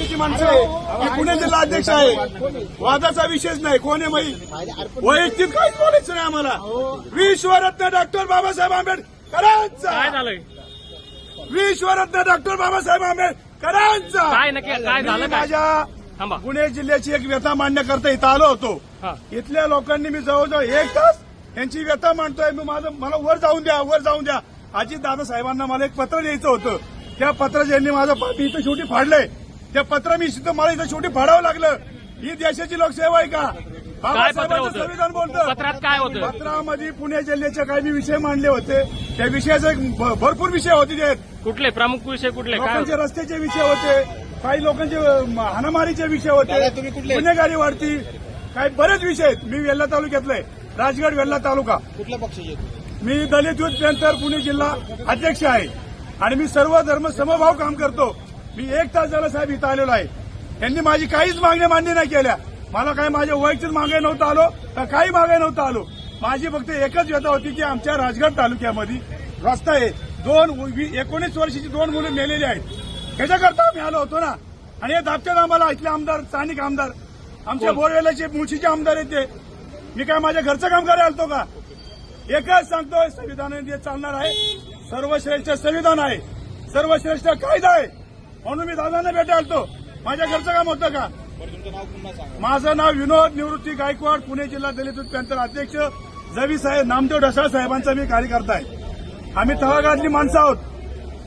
मातीची माणसं आहे. मी पुणे जिल्हा अध्यक्ष आहे. वादाचा विषयच नाही. कोण आहे माई वैयक्तिक काहीच बोलायचं नाही आम्हाला. विश्वरत्न डॉक्टर बाबासाहेब आंबेडकरांचा काय झालंय? विश्वरत्न डॉक्टर बाबासाहेब आंबेडकरांचा काय नक्की काय झालं? काय माझ्या थांबा. पुणे जिल्ह्याची एक व्यथा मांडण्या करता इथं आलो होतो. हा. इथल्या लोकांनी मी जवळजवळ 1 तास यांची व्यथा मांडतोय. मला वर जाऊन द्या. अजित दादा साहेबांना मला एक पत्र द्यायचं होतं. त्या पत्राचं यांनी माझं मी इथं शेवटी फाडलंय. त्या पत्र मी मला इथं शेवटी फाडावं लागलं. ही देशाची लोकसेवा आहे का? बाबासाहेबांचं संविधान बोलतं. पत्रात काय होतं? पत्रामध्ये पुणे जिल्ह्याचे काही विषय मांडले होते. त्या विषयाचे भरपूर विषय होते. त्यात कुठले प्रमुख विषय कुठले? काय लोकांचे रस्त्याचे विषय होते. काही लोकांचे हाणामारीचे विषय होते. गुन्हेगारी वाढती. काही बरेच विषय आहेत. मी वेल्हा तालुक्यातला आहे. राजगड वेल्हा तालुका. कुठल्या पक्षाचे? मी दलित युथ पॅंथर पुणे जिल्हा अध्यक्ष आहे आणि मी सर्व धर्म समभाव काम करतो. मी 1 तास झाला साहेब इथं आलेलो आहे. यांनी माझी काहीच मागण्या मान्य नाही केल्या. मला काय माझ्या वैयक्तिक मागे नव्हतं आलो का काही मागे नव्हतं आलो. माझी फक्त एकच व्यथा होती की आमच्या राजगड तालुक्यामध्ये रस्ता आहे. 19 वर्षाची 2 मुलं मेलेली आहेत. ह्याच्याकरता आम्ही आलो होतो ना. आणि हे दाबतात आम्हाला इथले आमदार, स्थानिक आमदार, आमच्या बोरवेलाचे मुळशीचे आमदार आहेत ते. मी काय माझ्या घरचं काम करायला आलतो का? एकच सांगतोय, संविधानाने चालणार आहे. सर्वश्रेष्ठ संविधान आहे. सर्वश्रेष्ठ कायदा आहे. म्हणून मी दादांना भेटायला आलतो. माझ्या घरचं काम होतं का? माझं नाव विनोद निवृत्ती गायकवाड, पुणे जिल्हा दलित युथ पॅंथर अध्यक्ष. जवी साहेब नामदेव ढसाळ साहेबांचा मी कार्यकर्ता आहे. आम्ही तळागाळातली माणसं आहोत.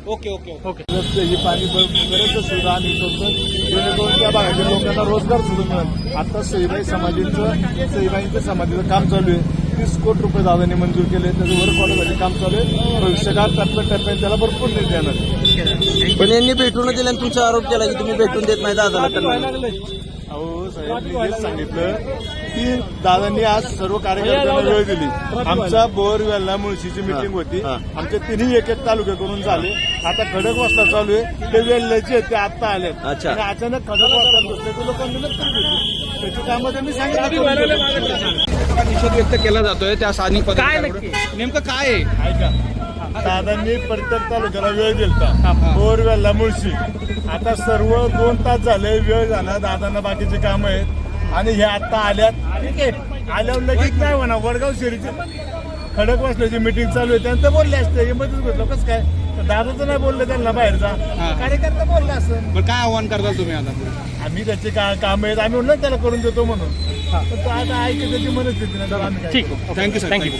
ओके. ही पाणी बरेच सुविधा आम्ही करतो जेणेकरून त्या भागातील लोकांना रोजगार सुरू मिळेल. आता सईबाईंचं समाधीचं काम चालू आहे. 30 कोटी रुपये दादांनी मंजूर केले. त्याचं वर्क ऑर्डरसाठी काम चालू आहे. भविष्यकाळ टप्प्याटप्प्याने त्याला भरपूर निधी येणार. पण यांनी भेटून दिला आणि तुमचा आरोप केला की तुम्ही भेटून देत नाही दादाला. अहो साहेब, मी हेच सांगितलं की दादांनी आज सर्व कार्यकर्त्यांना वेळ दिली. आमचा बोरवेल्ला मुळशीची मिटिंग होती. आमचे तिन्ही एक तालुके करून झाले. आता खडकवासला चालू आहे. ते वेल्ल्याचे आहेत, ते आता आले. अच्छा. आणि अचानक खडकवासला बसले तर लोकांनी नक्की घेतली. त्याची कामं त्यांनी सांगितलं. निषेध व्यक्त केला जातोय त्या स्थानिक काय पदाधिकाऱ्यांकडून. नक्की? नेमकं काय आहे? ऐका, दादांनी प्रत्येक तालुक्याला वेळ दिलता. बोरवेल्ला मुळशी आता सर्व 2 तास झाले. वेळ झाला. दादांना बाकीचे कामं आहेत आणि हे आता आल्यात. ठीक आहे, आल्यावर लगेच काय म्हणा, वडगाव शहरीची खडकवासल्याची मिटिंग चालू आहे. त्यांचं बोलले असते. हे मध्येच भेटलो कसं काय? दादाचं नाही बोललं त्यांना बाहेरचा कार्यकर्ता बोलला असं. पण काय आव्हान करता तुम्ही आता? आम्ही त्याची कामं आहेत. आम्ही म्हणलं त्याला करून देतो म्हणून. पण तो आता ऐकते त्याची मनस्थिती नाही. आम्ही काय ठीक. Thank you sir. थँक्यू.